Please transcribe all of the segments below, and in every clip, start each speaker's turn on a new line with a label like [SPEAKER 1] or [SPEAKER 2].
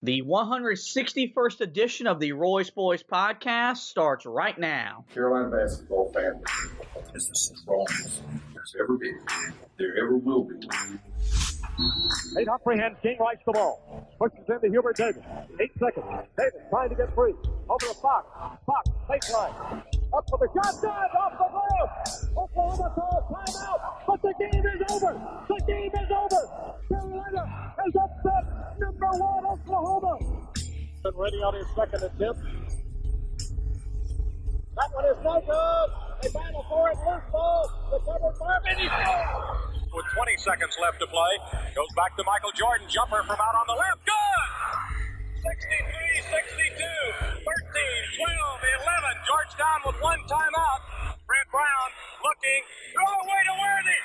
[SPEAKER 1] The 161st edition of the Royce Boys podcast starts right now.
[SPEAKER 2] Carolina basketball family is the strongest there's ever been. There ever will be.
[SPEAKER 3] Nate Humphrey hands King Rice the ball. Pushes into Hubert Davis. 8 seconds. Davis trying to get free. Over to Fox. Fox, baseline. Up for the shot. Good. Off the glass. Oklahoma calls timeout. But the game is over. The game is over. Carolina has upset number 1 Oklahoma. Been ready on his second attempt. That one is no good. They battle for it. Loose ball. Recovered Marvin. He scores.
[SPEAKER 4] With 20 seconds left to play, goes back to Michael Jordan. Jumper from out on the left. Good! 63, 62, 13, 12, 11. Georgetown with one timeout. Brent Brown looking. Throw away to Worthy.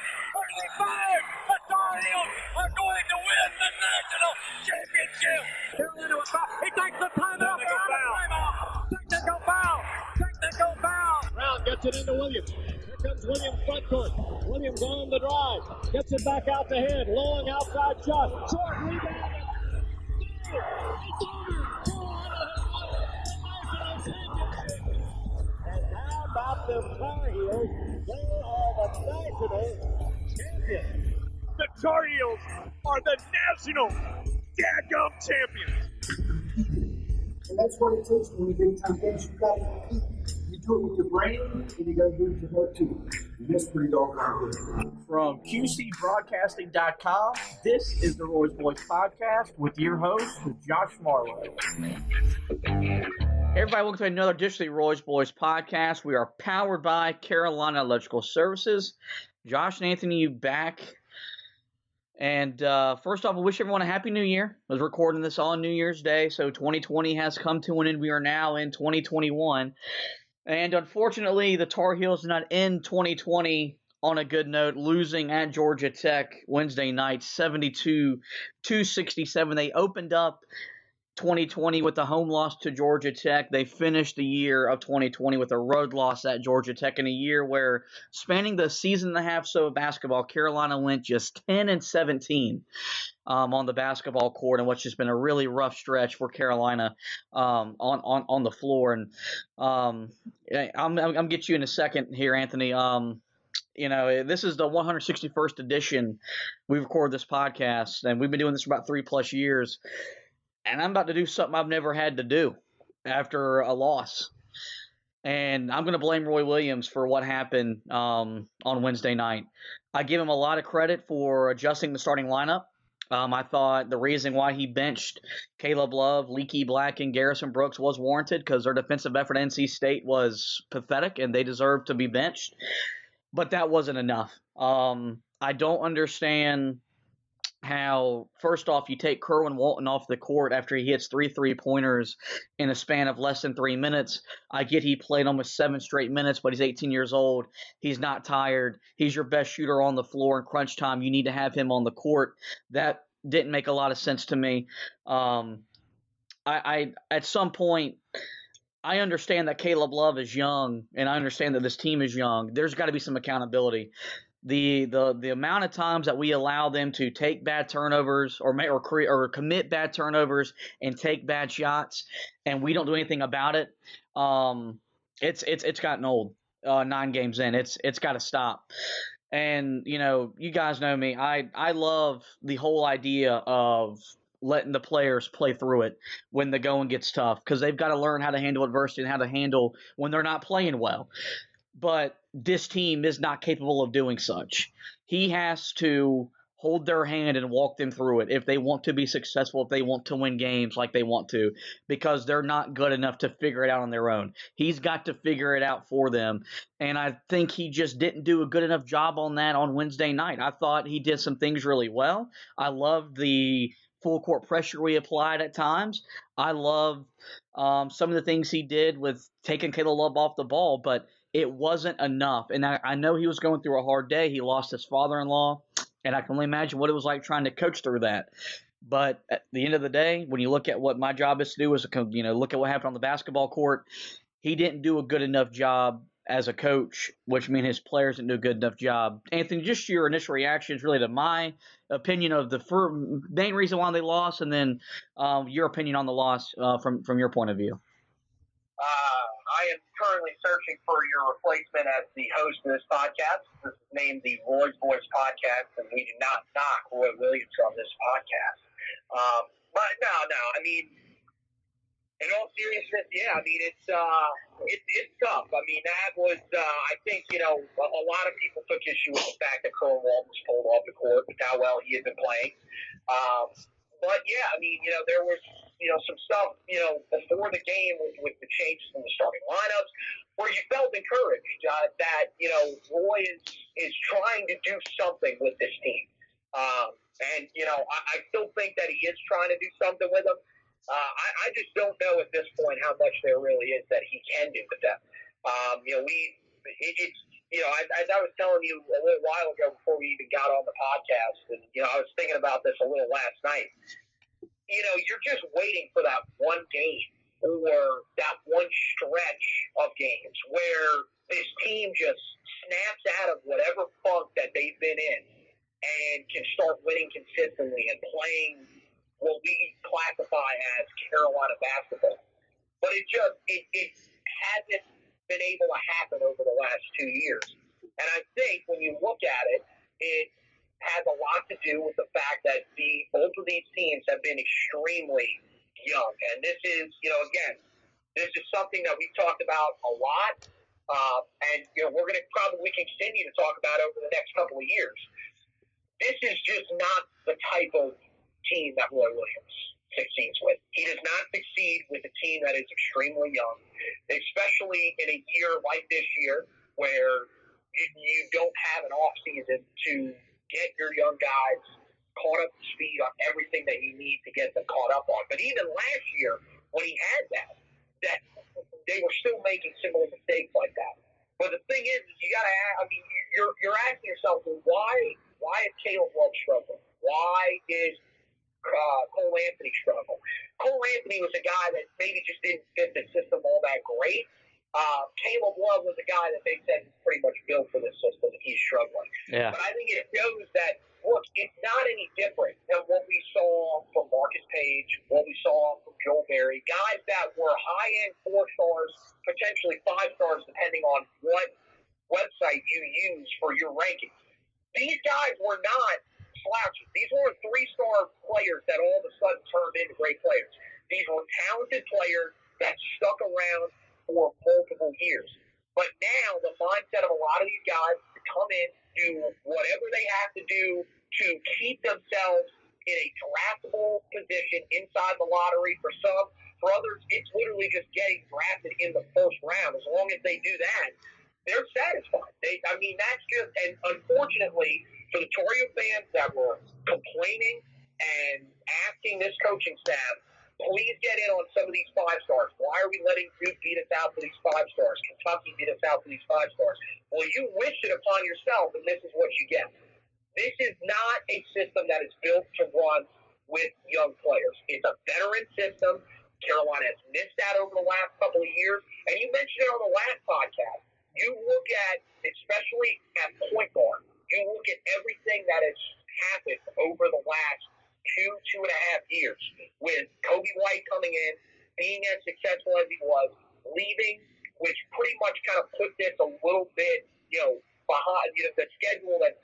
[SPEAKER 4] 35. The Tar Heels are going to win the national championship. Carolina with foul. He takes the timeout. Technical foul. Technical foul.
[SPEAKER 3] Brown gets it into Williams. Here comes Williams front court. Williams on the drive. Gets it back out to head. Long outside shot. Short rebound. It's over. And how about the Tar Heels? They are the national champions.
[SPEAKER 4] The Tar Heels are the national dadgum champions.
[SPEAKER 5] And that's what it takes when you big time games. You got to compete. You do it with your brain, and you got to do it with your heart too. And that's pretty doggone good.
[SPEAKER 1] From QCBroadcasting.com, this is the Royce Boys podcast with your host, Josh Marlowe. Hey everybody, welcome to another edition of the Royce Boys podcast. We are powered by Carolina Electrical Services. Josh and Anthony, you back. And first off, I wish everyone a Happy New Year. I was recording this on New Year's Day, so 2020 has come to an end. We are now in 2021. And unfortunately, the Tar Heels did not end 2020 on a good note, losing at Georgia Tech Wednesday night, 72-67. They opened up 2020 with a home loss to Georgia Tech. They finished the year of 2020 with a road loss at Georgia Tech in a year where, spanning the season and a half so of basketball, Carolina went just 10-17 on the basketball court, and what's just been a really rough stretch for Carolina on the floor. And I'm get you in a second here, Anthony. You know, this is the 161st edition we record this podcast, and we've been doing this for about 3+ years. And I'm about to do something I've never had to do after a loss. And I'm going to blame Roy Williams for what happened on Wednesday night. I give him a lot of credit for adjusting the starting lineup. I thought the reason why he benched Caleb Love, Leaky Black, and Garrison Brooks was warranted because their defensive effort at NC State was pathetic and they deserved to be benched. But that wasn't enough. I don't understand how, first off, you take Kerwin Walton off the court after he hits 3 3-pointers in a span of less than 3 minutes. I get he played almost 7 straight minutes, but he's 18 years old. He's not tired. He's your best shooter on the floor in crunch time. You need to have him on the court. That didn't make a lot of sense to me. I at some point, I understand that Caleb Love is young, and I understand that this team is young. There's got to be some accountability. The amount of times that we allow them to take bad turnovers or commit bad turnovers and take bad shots, and we don't do anything about it, it's gotten old. 9 games in, it's got to stop. And you know, you guys know me. I love the whole idea of letting the players play through it when the going gets tough, because they've got to learn how to handle adversity and how to handle when they're not playing well. But this team is not capable of doing such. He has to hold their hand and walk them through it if they want to be successful, if they want to win games like they want to, because they're not good enough to figure it out on their own. He's got to figure it out for them. And I think he just didn't do a good enough job on that on Wednesday night. I thought he did some things really well. I loved the full court pressure we applied at times. I love some of the things he did with taking Caleb Love off the ball, but it wasn't enough. And I know he was going through a hard day. He lost his father-in-law, and I can only imagine what it was like trying to coach through that. But at the end of the day, when you look at what my job is to do, is look at what happened on the basketball court, he didn't do a good enough job as a coach, which means his players didn't do a good enough job. Anthony, just your initial reactions really to my opinion of the main reason why they lost, and then your opinion on the loss from your point of view.
[SPEAKER 6] I am currently searching for your replacement as the host of this podcast. This is named the Roy's Voice Podcast, and we do not knock Roy Williams on this podcast. But no, I mean, in all seriousness, yeah, I mean, it's tough. I mean, that was, I think, a lot of people took issue with the fact that Kerwin Walton was pulled off the court with how well he had been playing. But yeah, I mean, there was, some stuff, before the game with the changes in the starting lineups where you felt encouraged that, Roy is trying to do something with this team. And, I still think that he is trying to do something with them. I just don't know at this point how much there really is that he can do with them. As I was telling you a little while ago before we even got on the podcast, and, I was thinking about this a little last night. You're just waiting for that one game or that one stretch of games where this team just snaps out of whatever funk that they've been in and can start winning consistently and playing what we classify as Carolina basketball. But it hasn't been able to happen over the last 2 years. And I think when you look at it, it has a lot to do with the fact that both of these teams have been extremely young. And this is, again, this is something that we've talked about a lot. And, we're going to probably continue to talk about over the next couple of years. This is just not the type of team that Roy Williams succeeds with. He does not succeed with a team that is extremely young, especially in a year like this year where you don't have an offseason to get your young guys caught up to speed on everything that you need to get them caught up on. But even last year, when he had that they were still making similar mistakes like that. But the thing is you got to – I mean, you're asking yourself, well, why is Caleb Love struggling? Why is Cole Anthony struggle? Cole Anthony was a guy that maybe just didn't fit the system all that great. Caleb Love was a guy that they said is pretty much built for this system, and he's struggling.
[SPEAKER 1] Yeah.
[SPEAKER 6] But I think it shows that, look, it's not any different than what we saw from Marcus Page, what we saw from Joel Berry, guys that were high-end 4 stars, potentially 5 stars, depending on what website you use for your rankings. These guys were not slouches. These weren't 3-star players that all of a sudden turned into great players. These were talented players that stuck around for multiple years. But now the mindset of a lot of these guys is to come in, do whatever they have to do to keep themselves in a draftable position inside the lottery for some. For others, it's literally just getting drafted in the first round. As long as they do that, they're satisfied. That's just, and unfortunately, for the Torio fans that were complaining and asking this coaching staff, please get in on some of these 5 stars. Why are we letting Duke beat us out for these 5 stars? Kentucky beat us out for these 5 stars. Well, you wish it upon yourself, and this is what you get. This is not a system that is built to run with young players. It's a veteran system. Carolina has missed that over the last couple of years. And you mentioned it on the last podcast. You look at, especially at point guard, you look at everything that has happened over the last 2.5 years with Kobe White coming in, being as successful as he was, leaving, which pretty much kind of put this a little bit, behind, the schedule that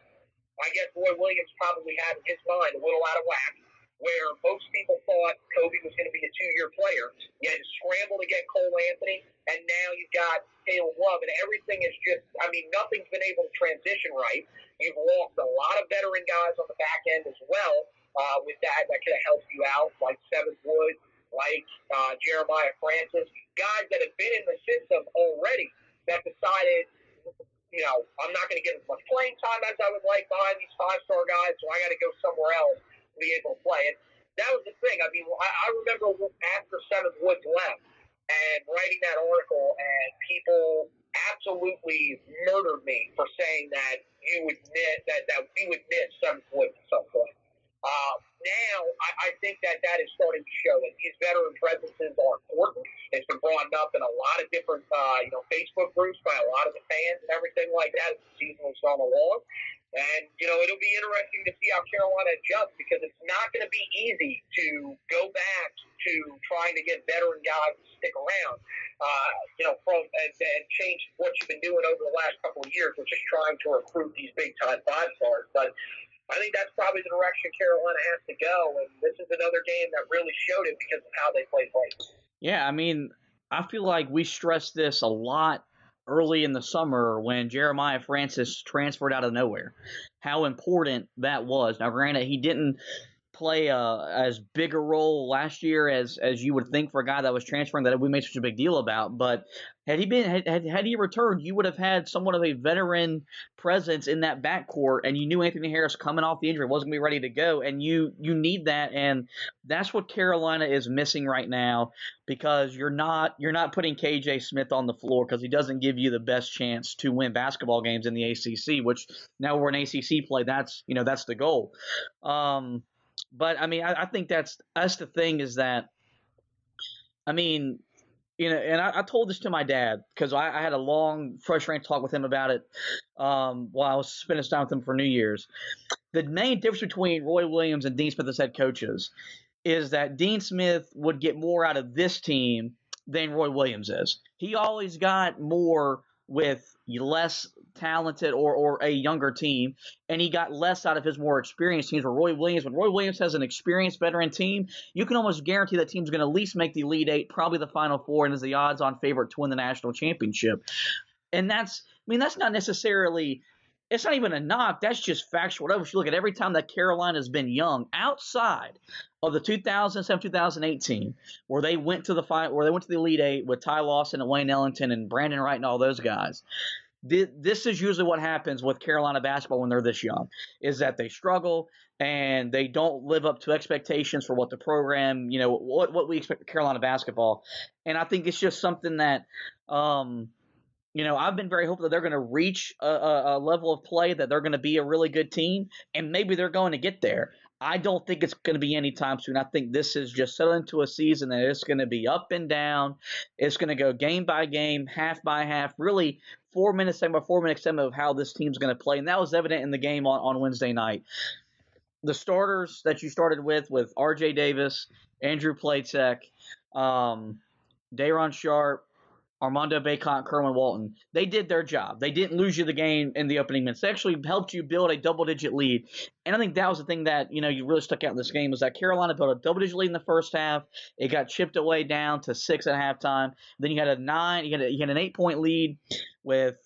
[SPEAKER 6] I guess Roy Williams probably had in his mind a little out of whack, where most people thought Kobe was going to be a 2-year player. You had to scramble to get Cole Anthony, and now you've got Caleb Love, and everything is just, nothing's been able to transition right. You've lost a lot of veteran guys on the back end as well. With that could have helped you out, like Seventh Wood, like Jeremiah Francis, guys that have been in the system already that decided, I'm not going to get as much playing time as I would like behind these 5-star guys, so I got to go somewhere else to be able to play it. That was the thing. I remember after Seventh Wood left and writing that article, and people absolutely murdered me for saying that you would miss that we would miss Seventh Wood at some point. Now, I think that is starting to show that these veteran presences are important. It's been brought up in a lot of different, Facebook groups by a lot of the fans and everything like that as the season has gone along. And, it'll be interesting to see how Carolina adjusts because it's not going to be easy to go back to trying to get veteran guys to stick around, and change what you've been doing over the last couple of years, which is trying to recruit these big-time five-stars. But I think that's probably the direction Carolina has to go, and this is another game that really showed it because of how they played late.
[SPEAKER 1] Yeah, I mean, I feel like we stressed this a lot early in the summer when Jeremiah Francis transferred out of nowhere, how important that was. Now, granted, he didn't play as big a role last year as you would think for a guy that was transferring that we made such a big deal about. But had he returned, you would have had somewhat of a veteran presence in that backcourt, and you knew Anthony Harris coming off the injury wasn't going to be ready to go, and you need that, and that's what Carolina is missing right now because you're not putting KJ Smith on the floor because he doesn't give you the best chance to win basketball games in the ACC, which now we're in ACC play. That's the goal. But I mean, I think that's the thing is that, I mean, and I told this to my dad because I had a long, frustrating talk with him about it while I was spending time with him for New Year's. The main difference between Roy Williams and Dean Smith as head coaches is that Dean Smith would get more out of this team than Roy Williams is. He always got more with less talented or a younger team, and he got less out of his more experienced teams. When Roy Williams has an experienced veteran team, you can almost guarantee that team's going to at least make the Elite Eight, probably the Final Four, and is the odds-on favorite to win the national championship. And that's not necessarily – it's not even a knock. That's just factual. If you look at every time that Carolina's been young, outside of the 2007-2018, where they went to the Elite Eight with Ty Lawson and Wayne Ellington and Brandon Wright and all those guys. This is usually what happens with Carolina basketball when they're this young, is that they struggle and they don't live up to expectations for what the program, what we expect of Carolina basketball. And I think it's just something that, I've been very hopeful that they're going to reach a level of play that they're going to be a really good team, and maybe they're going to get there. I don't think it's going to be anytime soon. I think this is just settled into a season that it's going to be up and down. It's going to go game by game, half by half, really 4 minutes segment by 4 minute segment of how this team's going to play. And that was evident in the game on Wednesday night. The starters that you started with R.J. Davis, Andrew Platek, Day'Ron Sharp, Armando Bacot, Kerwin Walton, they did their job. They didn't lose you the game in the opening minutes. They actually helped you build a double-digit lead. And I think that was the thing that, you really stuck out in this game was that Carolina built a double-digit lead in the first half. It got chipped away down to 6 at halftime. Then you had an 8-point lead with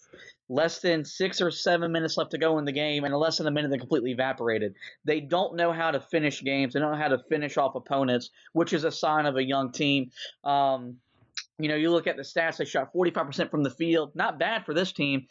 [SPEAKER 1] less than 6 or 7 minutes left to go in the game, and less than a minute they completely evaporated. They don't know how to finish games. They don't know how to finish off opponents, which is a sign of a young team. You look at the stats, they shot 45% from the field. Not bad for this team,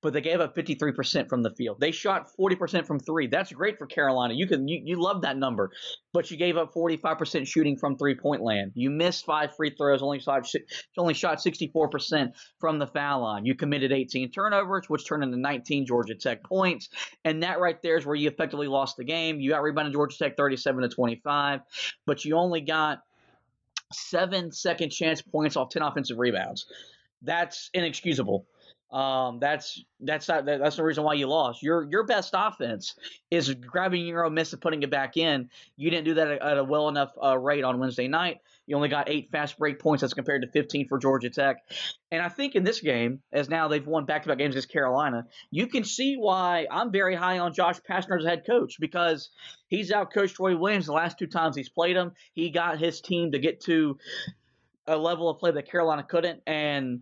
[SPEAKER 1] but they gave up 53% from the field. They shot 40% from three. That's great for Carolina. You love that number, but you gave up 45% shooting from three-point land. You missed 5 free throws, only shot 64% from the foul line. You committed 18 turnovers, which turned into 19 Georgia Tech points, and that right there is where you effectively lost the game. You out-rebounded Georgia Tech 37-25, but you only got 7 second chance points off 10 offensive rebounds. That's inexcusable. That's the reason why you lost. Your best offense is grabbing your own miss and putting it back in. You didn't do that at a well enough rate on Wednesday night. You only got 8 fast break points as compared to 15 for Georgia Tech. And I think in this game, as now they've won back-to-back games against Carolina, you can see why I'm very high on Josh Pastner as head coach, because he's outcoached Roy Williams the last 2 times he's played him. He got his team to get to a level of play that Carolina couldn't, and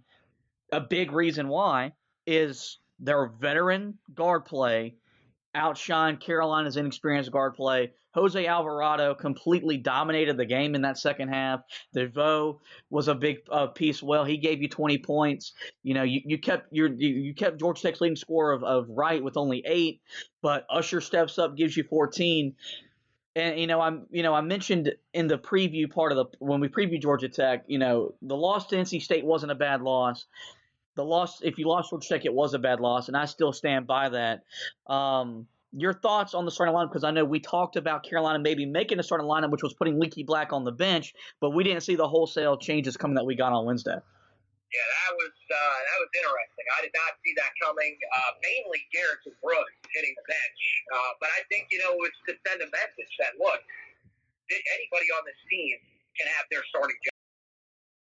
[SPEAKER 1] a big reason why is their veteran guard play outshined Carolina's inexperienced guard play. Jose Alvarado completely dominated the game in that second half. DeVoe was a big piece. Well, he gave you 20 points. You kept Georgia Tech's leading scorer of Wright with only 8, but Usher steps up, gives you 14. And I mentioned in the preview part of when we previewed Georgia Tech, the loss to NC State wasn't a bad loss. If you lost Georgia Tech, it was a bad loss, and I still stand by that. Your thoughts on the starting lineup? Because I know we talked about Carolina maybe making a starting lineup, which was putting Leaky Black on the bench, but we didn't see the wholesale changes coming that we got on Wednesday.
[SPEAKER 6] Yeah, that was interesting. I did not see that coming. Mainly Garrison Brooks hitting the bench, but I think it's to send a message that look, anybody on this team can have their starting job.